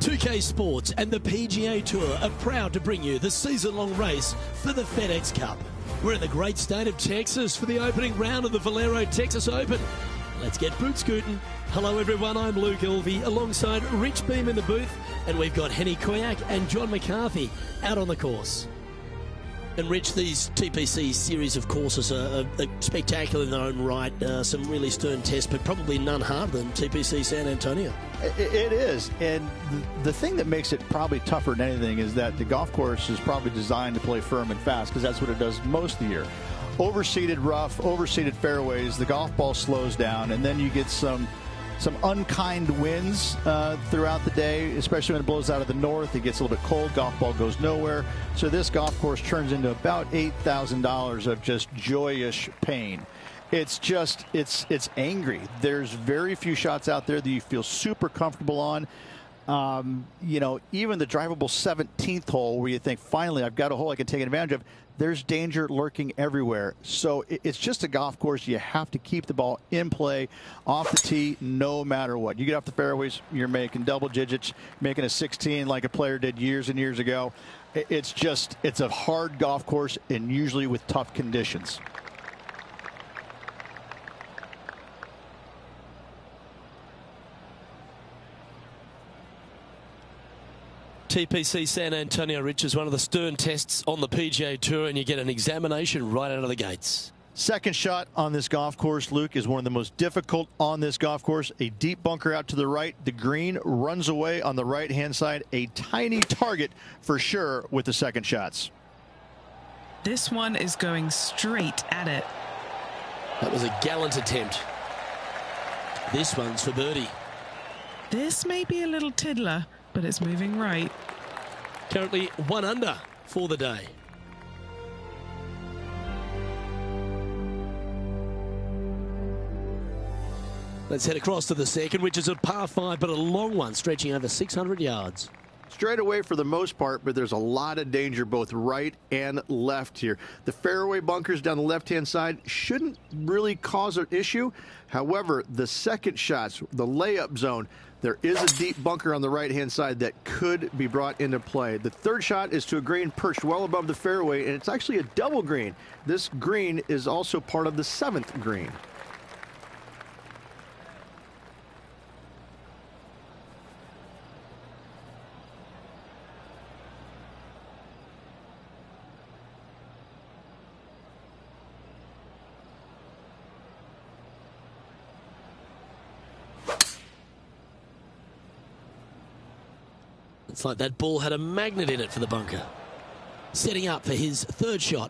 2K Sports and the PGA Tour are proud to bring you the season-long race for the FedEx Cup. We're in the great state of Texas for the opening round of the Valero Texas Open. Let's get boot scooting. Hello everyone, I'm Luke Ilvey alongside Rich Beam in the booth, and we've got Henny Koyak and John McCarthy out on the course. And Rich, these TPC series of courses are spectacular in their own right. Some really stern tests, but probably none harder than TPC San Antonio. It is, and the thing that makes it probably tougher than anything is that the golf course is probably designed to play firm and fast, because that's what it does most of the year. Overseeded rough, overseeded fairways, the golf ball slows down, and then you get some unkind winds throughout the day, especially when it blows out of the north. It gets a little bit cold, golf ball goes nowhere. So this golf course turns into about $8,000 of just joyous pain. It's just, it's angry. There's very few shots out there that you feel super comfortable on. You know, even the drivable 17th hole where you think, finally, I've got a hole I can take advantage of, there's danger lurking everywhere. So it's just a golf course. You have to keep the ball in play off the tee no matter what. You get off the fairways, you're making double digits, making a 16 like a player did years and years ago. It's a hard golf course, and usually with tough conditions. TPC San Antonio, Rich, is one of the stern tests on the PGA Tour, and you get an examination right out of the gates. Second shot on this golf course, Luke, is one of the most difficult on this golf course. A deep bunker out to the right. The green runs away on the right-hand side. A tiny target for sure with the second shots. This one is going straight at it. That was a gallant attempt. This one's for birdie. This may be a little tiddler, but it's moving right. Currently 1 under for the day. Let's head across to the second, which is a par 5, but a long one, stretching over 600 yards. Straight away for the most part, but there's a lot of danger both right and left here. The fairway bunkers down the left-hand side shouldn't really cause an issue. However, the second shots, the layup zone, there is a deep bunker on the right-hand side that could be brought into play. The third shot is to a green perched well above the fairway, and it's actually a double green. This green is also part of the 7th green. It's like that ball had a magnet in it for the bunker. Setting up for his third shot.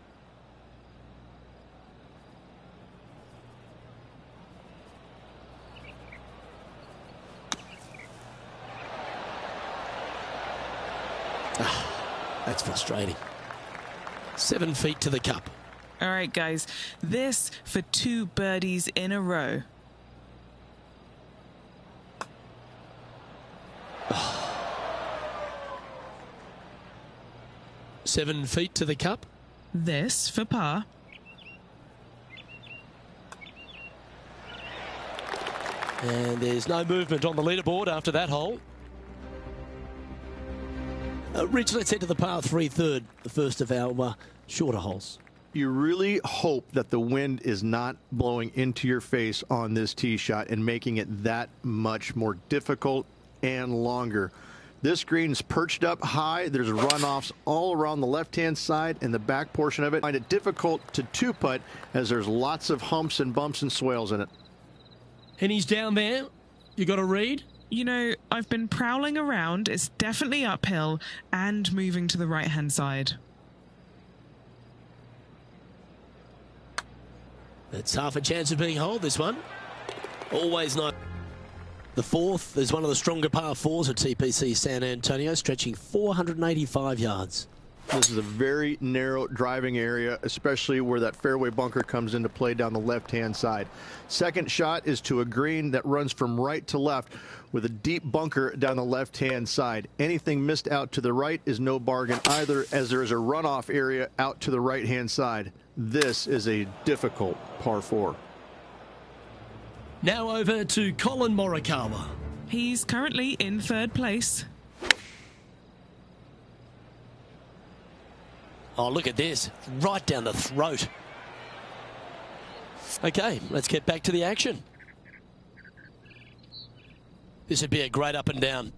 That's frustrating. 7 feet to the cup. All right, guys, this for 2 birdies in a row. Oh. 7 feet to the cup. This for par. And there's no movement on the leaderboard after that hole. Rich, let's head to the par 3 third, the first of our shorter holes. You really hope that the wind is not blowing into your face on this tee shot and making it that much more difficult and longer. This green's perched up high. There's runoffs all around the left-hand side and the back portion of it. I find it difficult to two-putt as there's lots of humps and bumps and swales in it. And he's down there. You got a read? You know, I've been prowling around. It's definitely uphill and moving to the right-hand side. It's half a chance of being holed, this one. Always not. The fourth is one of the stronger par 4s at TPC San Antonio, stretching 485 yards. This is a very narrow driving area, especially where that fairway bunker comes into play down the left-hand side. Second shot is to a green that runs from right to left with a deep bunker down the left-hand side. Anything missed out to the right is no bargain either, as there is a runoff area out to the right-hand side. This is a difficult par 4. Now over to Colin Morikawa. He's currently in third place. Oh, look at this. Right down the throat. Okay, let's get back to the action. This would be a great up and down.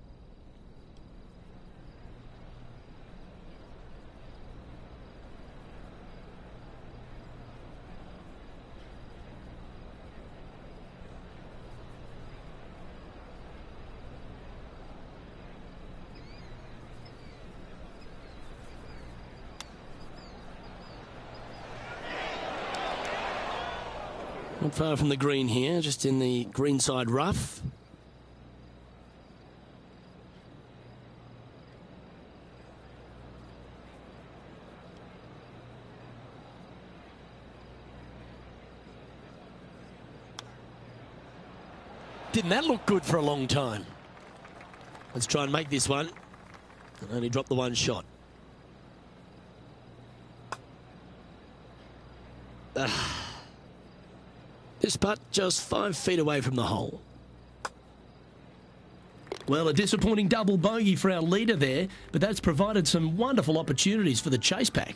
Not far from the green here, just in the greenside rough. Didn't that look good for a long time? Let's try and make this one. And only drop the one shot. This putt just 5 feet away from the hole. Well, a disappointing double bogey for our leader there, but that's provided some wonderful opportunities for the chase pack.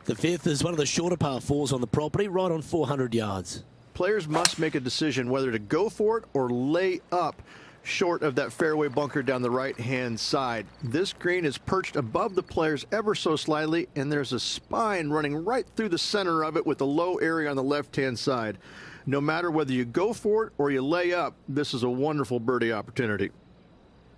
The fifth is one of the shorter par fours on the property, right on 400 yards. Players must make a decision whether to go for it or lay up short of that fairway bunker down the right-hand side. This green is perched above the players ever so slightly, and there's a spine running right through the center of it with a low area on the left-hand side. No matter whether you go for it or you lay up, this is a wonderful birdie opportunity.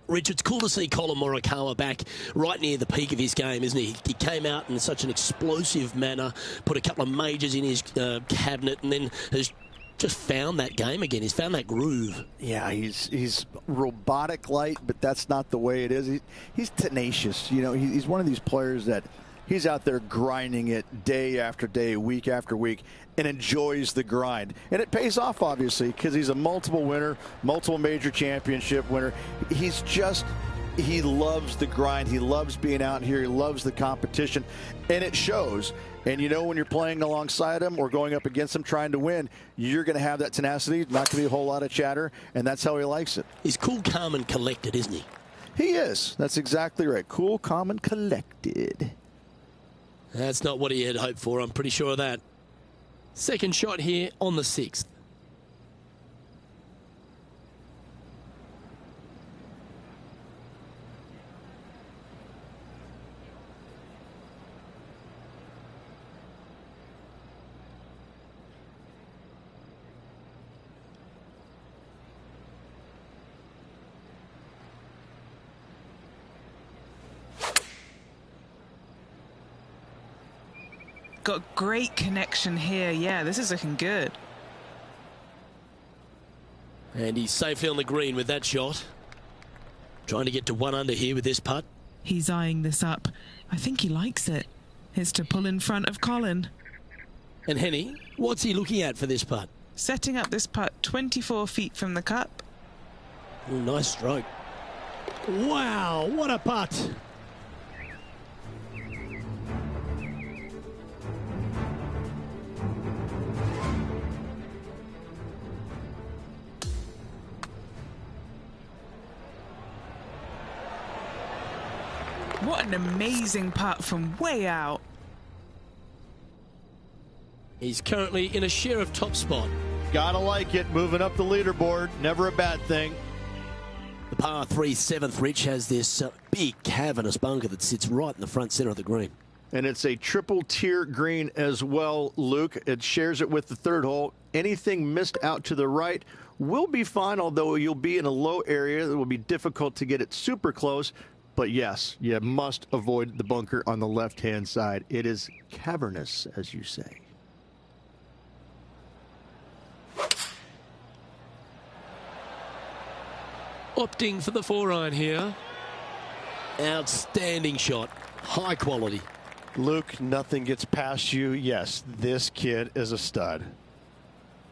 Rich, it's cool to see Colin Morikawa back right near the peak of his game, isn't he? He came out in such an explosive manner, put a couple of majors in his cabinet, and then has just found that game again. He's found that groove. Yeah, he's robotic light, but that's not the way it is. He's tenacious. You know, he's one of these players that he's out there grinding it day after day, week after week, and enjoys the grind. And it pays off, obviously, because he's a multiple winner, multiple major championship winner. He loves the grind. He loves being out here. He loves the competition, and it shows. And you know, when you're playing alongside him or going up against him trying to win, you're going to have that tenacity. Not going to be a whole lot of chatter, and that's how he likes it. He's cool, calm, and collected, isn't he? He is. That's exactly right. Cool, calm, and collected. That's not what he had hoped for, I'm pretty sure of that. Second shot here on the 6th. Got great connection here. Yeah, this is looking good. And he's safely on the green with that shot. Trying to get to 1 under here with this putt. He's eyeing this up. I think he likes it. It's to pull in front of Colin. And Henny, what's he looking at for this putt? Setting up this putt 24 feet from the cup. Ooh, nice stroke. Wow, what a putt. What an amazing putt from way out. He's currently in a share of top spot. Gotta like it. Moving up the leaderboard. Never a bad thing. The par 3 7th, Rich, has this big cavernous bunker that sits right in the front center of the green. And it's a triple tier green as well, Luke. It shares it with the 3rd hole. Anything missed out to the right will be fine, although you'll be in a low area. It will be difficult to get it super close. But yes, you must avoid the bunker on the left-hand side. It is cavernous, as you say. Opting for the 4-iron here. Outstanding shot. High quality. Luke, nothing gets past you. Yes, this kid is a stud.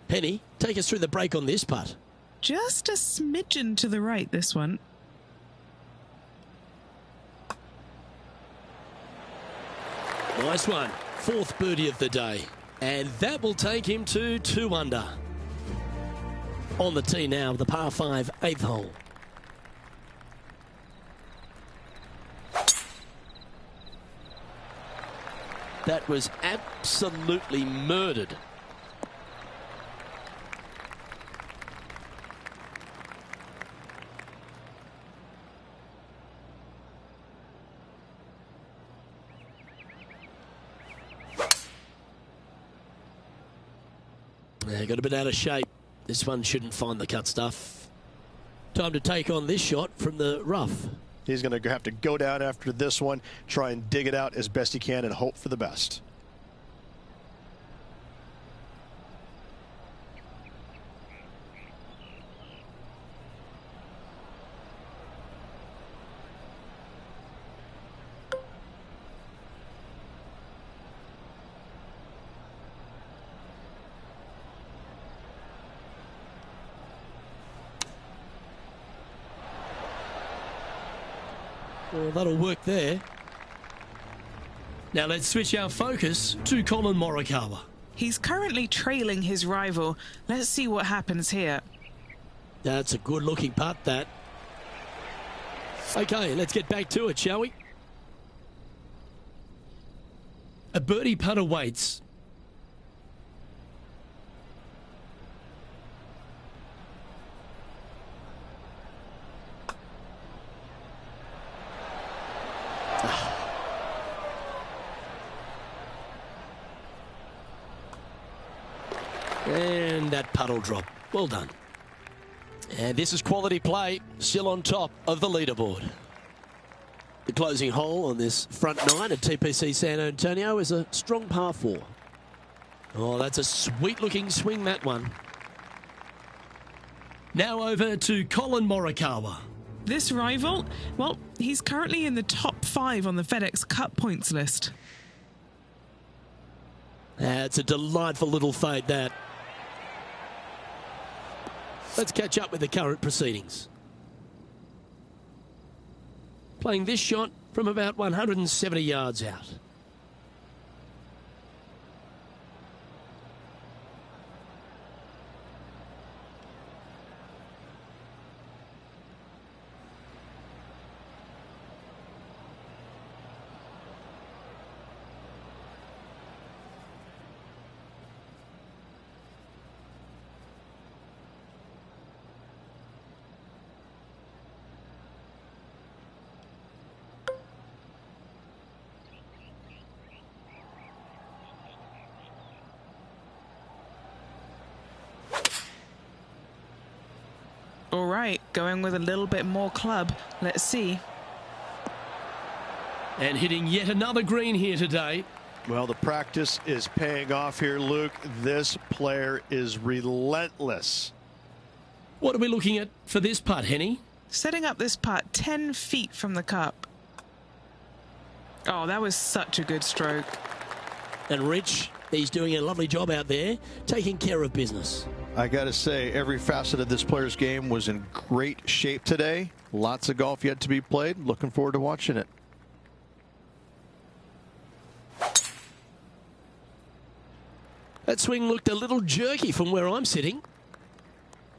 Penny, take us through the break on this putt. Just a smidgen to the right, this one. Nice one. 4th birdie of the day. And that will take him to 2 under. On the tee now, the par 5 8th hole. That was absolutely murdered. Yeah, got a bit out of shape. This one shouldn't find the cut stuff. Time to take on this shot from the rough. He's going to have to go down after this one, try and dig it out as best he can and hope for the best. Well, that'll work there. Now let's switch our focus to Colin Morikawa. He's currently trailing his rival. Let's see what happens here. That's a good-looking putt, that. Okay, let's get back to it, shall we? A birdie putt awaits. And that putt will drop. Well done. And this is quality play, still on top of the leaderboard. The closing hole on this front nine at TPC San Antonio is a strong par 4. Oh, that's a sweet-looking swing, that one. Now over to Colin Morikawa. This rival, well, he's currently in the top 5 on the FedEx Cup points list. It's a delightful little fade, that. Let's catch up with the current proceedings. Playing this shot from about 170 yards out. All right, going with a little bit more club. Let's see. And hitting yet another green here today. Well, the practice is paying off here, Luke. This player is relentless. What are we looking at for this putt, Henny? Setting up this putt 10 feet from the cup. Oh, that was such a good stroke. And Rich, he's doing a lovely job out there, taking care of business. I got to say, every facet of this player's game was in great shape today. Lots of golf yet to be played. Looking forward to watching it. That swing looked a little jerky from where I'm sitting.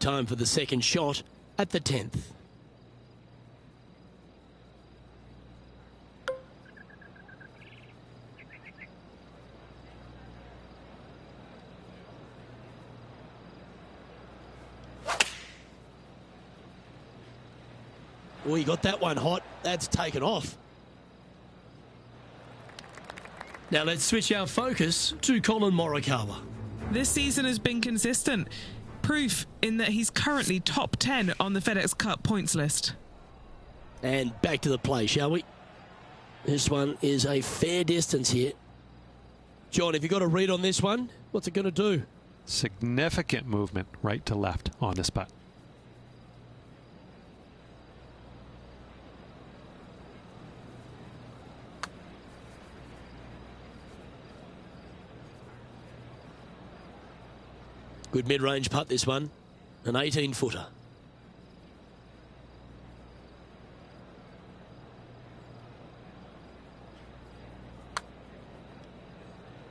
Time for the second shot at the 10th. Oh, he got that one hot. That's taken off. Now let's switch our focus to Colin Morikawa. This season has been consistent. Proof in that he's currently top 10 on the FedEx Cup points list. And back to the play, shall we? This one is a fair distance here. John, have you got a read on this one? What's it going to do? Significant movement right to left on this putt. Good mid-range putt, this one. An 18-footer.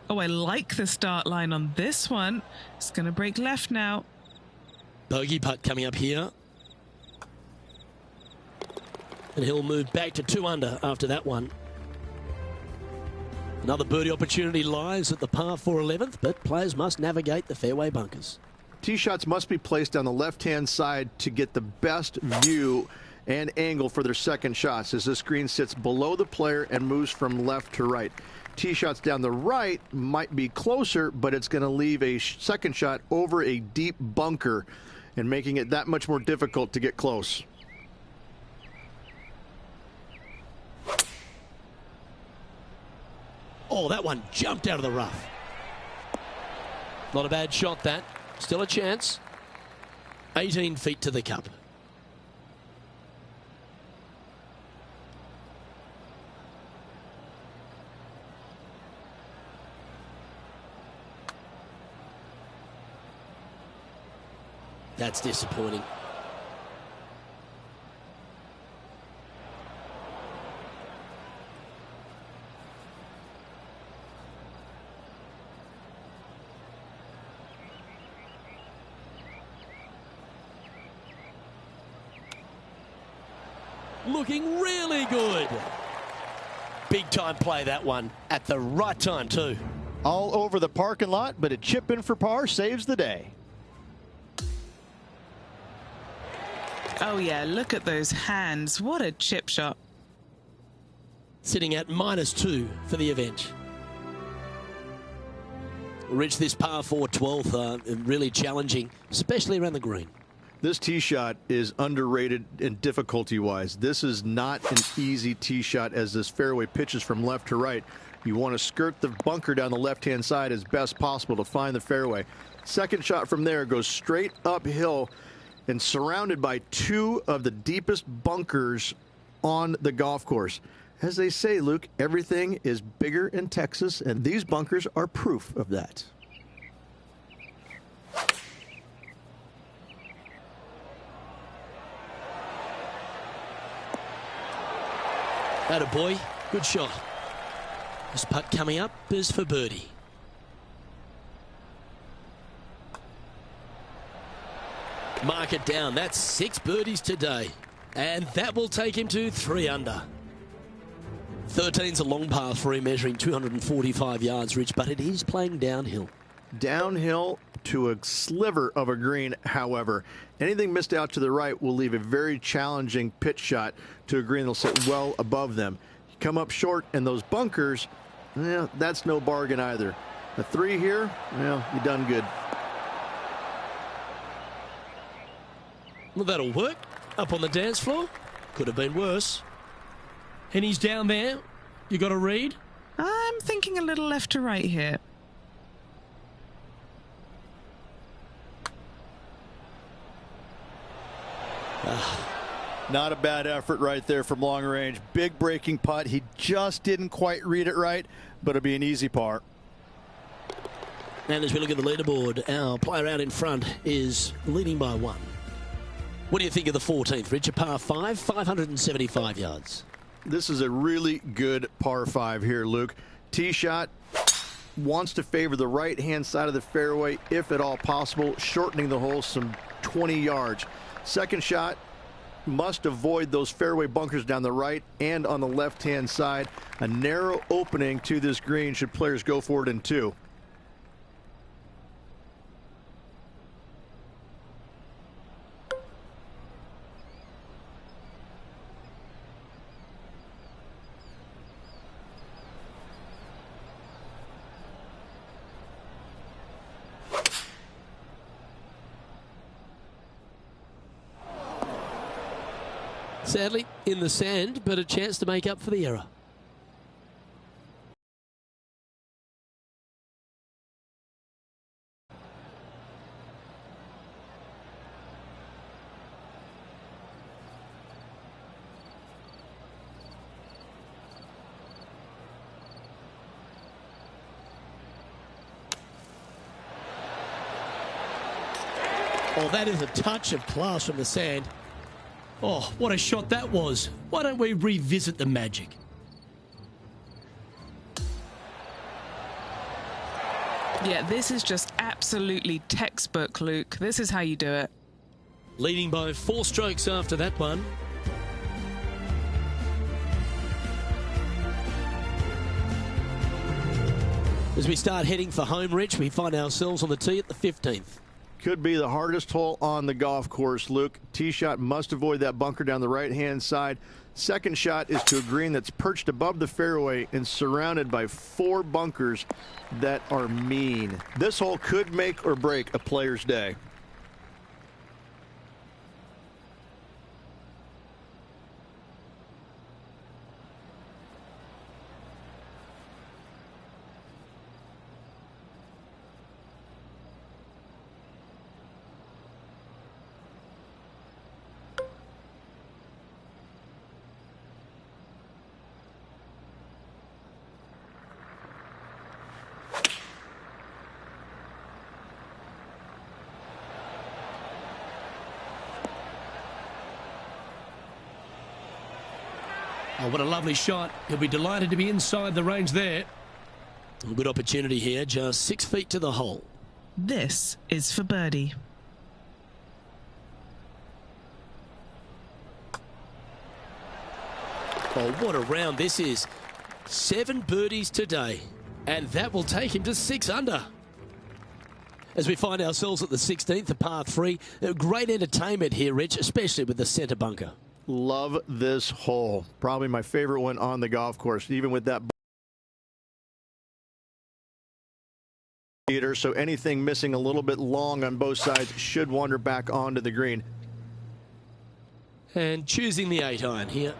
Oh, I like the start line on this one. It's going to break left now. Bogey putt coming up here. And he'll move back to 2 under after that one. Another birdie opportunity lies at the par 4 11th, but players must navigate the fairway bunkers. Tee shots must be placed on the left-hand side to get the best view and angle for their second shots, as this green sits below the player and moves from left to right. Tee shots down the right might be closer, but it's going to leave a second shot over a deep bunker and making it that much more difficult to get close. Oh, that one jumped out of the rough. Not a bad shot, that. Still a chance. 18 feet to the cup. That's disappointing. Looking really good. Big time play, that one. At the right time, too. All over the parking lot, but a chip in for par saves the day. Oh, yeah, look at those hands. What a chip shot. Sitting at -2 for the event. Reached this par 4 12th, really challenging, especially around the green. This tee shot is underrated in difficulty-wise. This is not an easy tee shot, as this fairway pitches from left to right. You want to skirt the bunker down the left-hand side as best possible to find the fairway. Second shot from there goes straight uphill and surrounded by 2 of the deepest bunkers on the golf course. As they say, Luke, everything is bigger in Texas, and these bunkers are proof of that. Atta boy, good shot. This putt coming up is for birdie. Mark it down. That's 6 birdies today. And that will take him to 3 under. 13's a long path for him, measuring 245 yards, Rich, but it is playing downhill. Downhill to a sliver of a green, however. Anything missed out to the right will leave a very challenging pitch shot to a green that'll sit well above them. You come up short, and those bunkers, that's no bargain either. A 3 here, you done good. Well, that'll work. Up on the dance floor. Could have been worse. And he's down there. You got a read? I'm thinking a little left to right here. Not a bad effort right there from long range. Big breaking putt. He just didn't quite read it right, but it'll be an easy par. And as we look at the leaderboard, our player out in front is leading by 1. What do you think of the 14th, Rich? A par 5, 575 yards. This is a really good par 5 here, Luke. Tee shot wants to favor the right-hand side of the fairway, if at all possible, shortening the hole some 20 yards. Second shot must avoid those fairway bunkers down the right and on the left-hand side. A narrow opening to this green should players go for it in 2. Sadly, in the sand, but a chance to make up for the error. Oh, that is a touch of class from the sand. Oh, what a shot that was. Why don't we revisit the magic? Yeah, this is just absolutely textbook, Luke. This is how you do it. Leading by 4 strokes after that one. As we start heading for home, Rich, we find ourselves on the tee at the 15th. Could be the hardest hole on the golf course, Luke. Tee shot must avoid that bunker down the right-hand side. Second shot is to a green that's perched above the fairway and surrounded by 4 bunkers that are mean. This hole could make or break a player's day. Oh, what a lovely shot. He'll be delighted to be inside the range there. A good opportunity here, just 6 feet to the hole. This is for birdie. Oh, what a round this is. 7 birdies today, and that will take him to 6 under. As we find ourselves at the 16th, the par 3. Great entertainment here, Rich, especially with the centre bunker. Love this hole. Probably my favorite one on the golf course, even with that so anything missing a little bit long on both sides should wander back onto the green. And choosing the 8-iron here.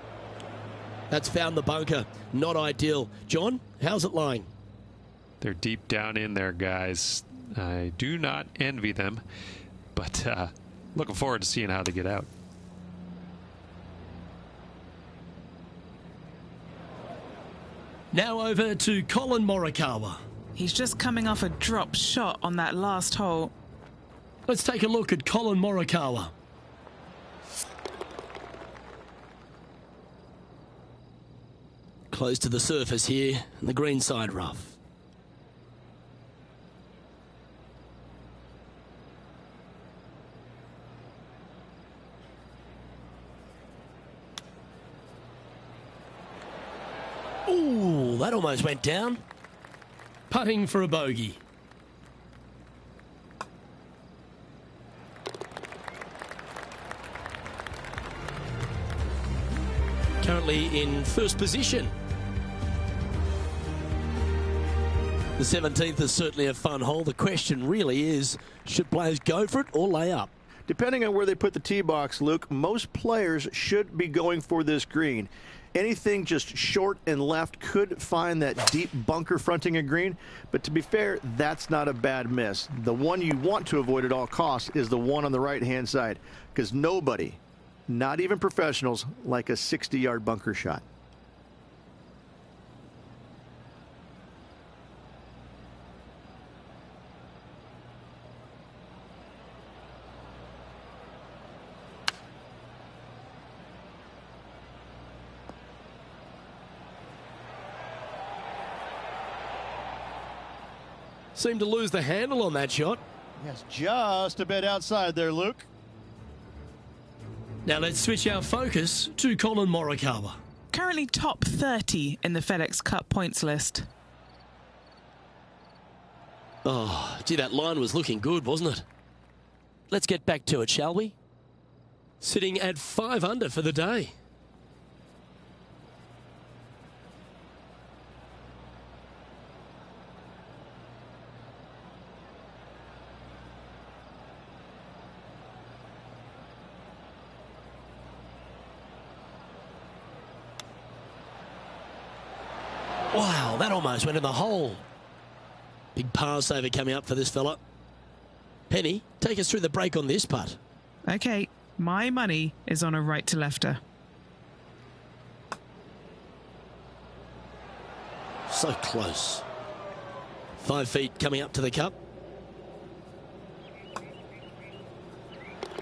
That's found the bunker. Not ideal. John, how's it lying? They're deep down in there, guys. I do not envy them, but looking forward to seeing how they get out. Now over to Colin Morikawa. He's just coming off a drop shot on that last hole. Let's take a look at Colin Morikawa. Close to the surface here, and the greenside rough. Ooh, that almost went down. Putting for a bogey. Currently in first position. The 17th is certainly a fun hole. The question really is, should players go for it or lay up? Depending on where they put the tee box, Luke, most players should be going for this green. Anything just short and left could find that deep bunker fronting a green, but to be fair, that's not a bad miss. The one you want to avoid at all costs is the one on the right-hand side, because nobody, not even professionals, like a 60-yard bunker shot. Seemed to lose the handle on that shot. Yes, just a bit outside there, Luke. Now let's switch our focus to Colin Morikawa. Currently top 30 in the FedEx Cup points list. Oh, gee, that line was looking good, wasn't it? Let's get back to it, shall we? Sitting at 5 under for the day. Wow, that almost went in the hole. Big par saver coming up for this fella. Penny, take us through the break on this putt. Okay, my money is on a right-to-lefter. So close. 5 feet coming up to the cup.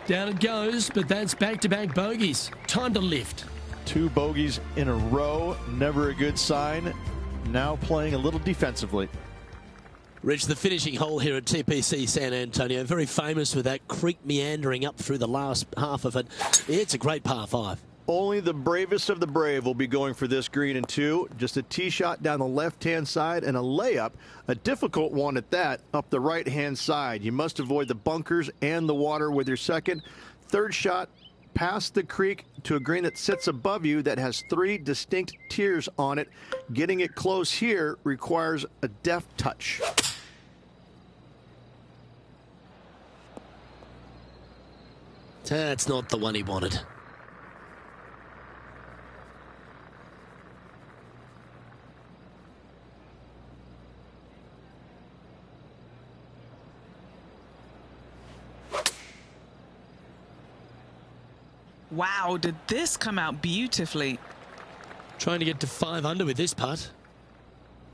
Down it goes, but that's back-to-back bogeys. Time to lift. 2 bogeys in a row, never a good sign. Now playing a little defensively. Rich, the finishing hole here at TPC San Antonio, very famous with that creek meandering up through the last half of it. It's a great par 5. Only the bravest of the brave will be going for this green in 2. Just a tee shot down the left-hand side and a layup, a difficult one at that, up the right-hand side. You must avoid the bunkers and the water with your second. Third shot past the creek to a green that sits above you that has 3 distinct tiers on it. Getting it close here requires a deft touch. That's not the one he wanted. Wow, did this come out beautifully? Trying to get to 5 under with this putt.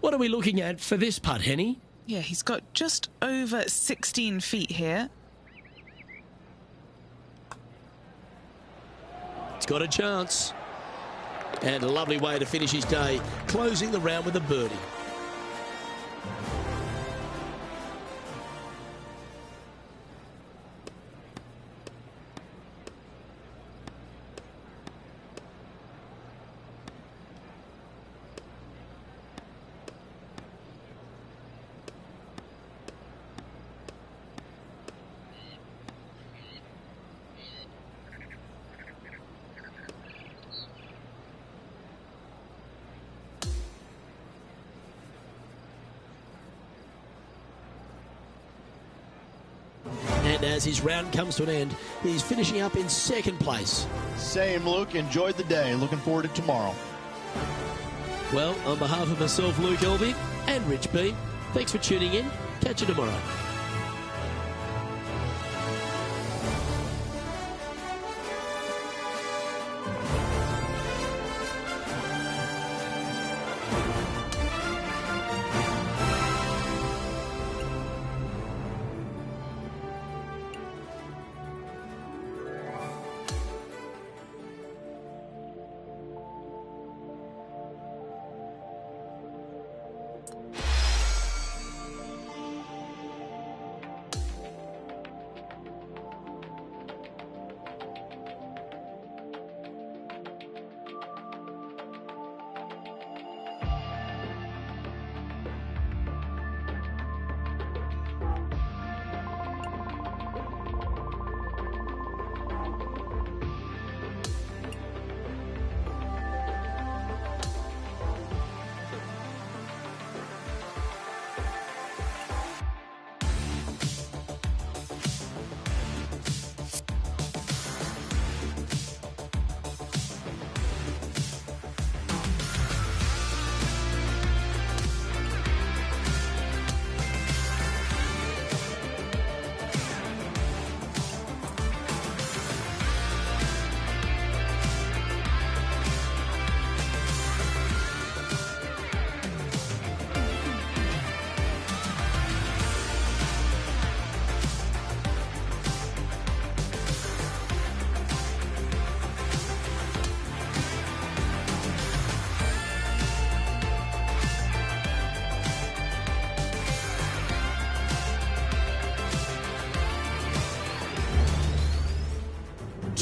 What are we looking at for this putt, Henny? Yeah, he's got just over 16 feet here. He's got a chance. And a lovely way to finish his day, closing the round with a birdie. And as his round comes to an end, he's finishing up in 2nd place. Same, Luke. Enjoyed the day. Looking forward to tomorrow. Well, on behalf of myself, Luke Elby, and Rich B, thanks for tuning in. Catch you tomorrow.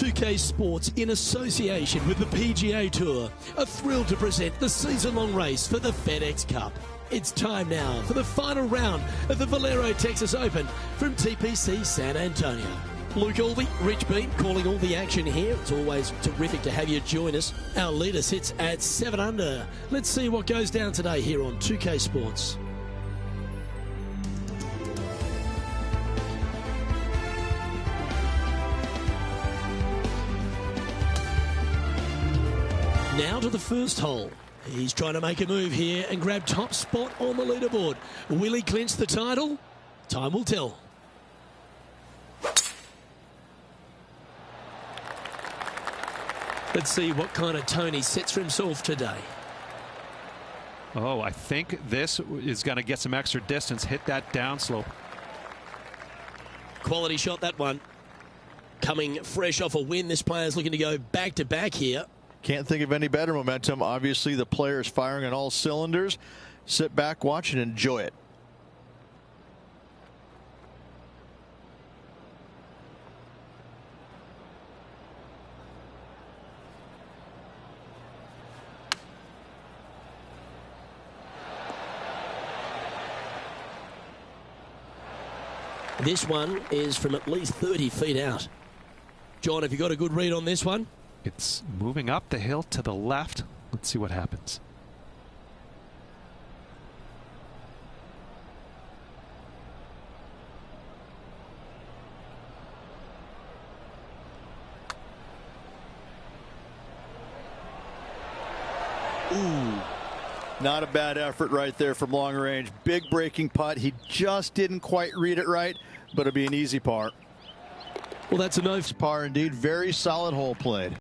UK Sports, in association with the PGA Tour, are thrilled to present the season-long race for the FedEx Cup. It's time now for the final round of the Valero Texas Open from TPC San Antonio. Luke Albee, Rich Beam, calling all the action here. It's always terrific to have you join us. Our leader sits at 7 under. Let's see what goes down today here on 2K Sports. Now to the first hole. He's trying to make a move here and grab top spot on the leaderboard. Will he clinch the title? Time will tell. Let's see what kind of tone he sets for himself today. Oh, I think this is going to get some extra distance. Hit that downslope. Quality shot, that one. Coming fresh off a win, this player's looking to go back-to-back here. Can't think of any better momentum. Obviously, the player is firing on all cylinders. Sit back, watch, and enjoy it. This one is from at least 30 feet out. John, have you got a good read on this one? It's moving up the hill to the left. Let's see what happens. Ooh. Not a bad effort right there from long range. Big breaking putt. He just didn't quite read it right, but it'll be an easy par. Well, that's a no. Par indeed. Very solid hole played.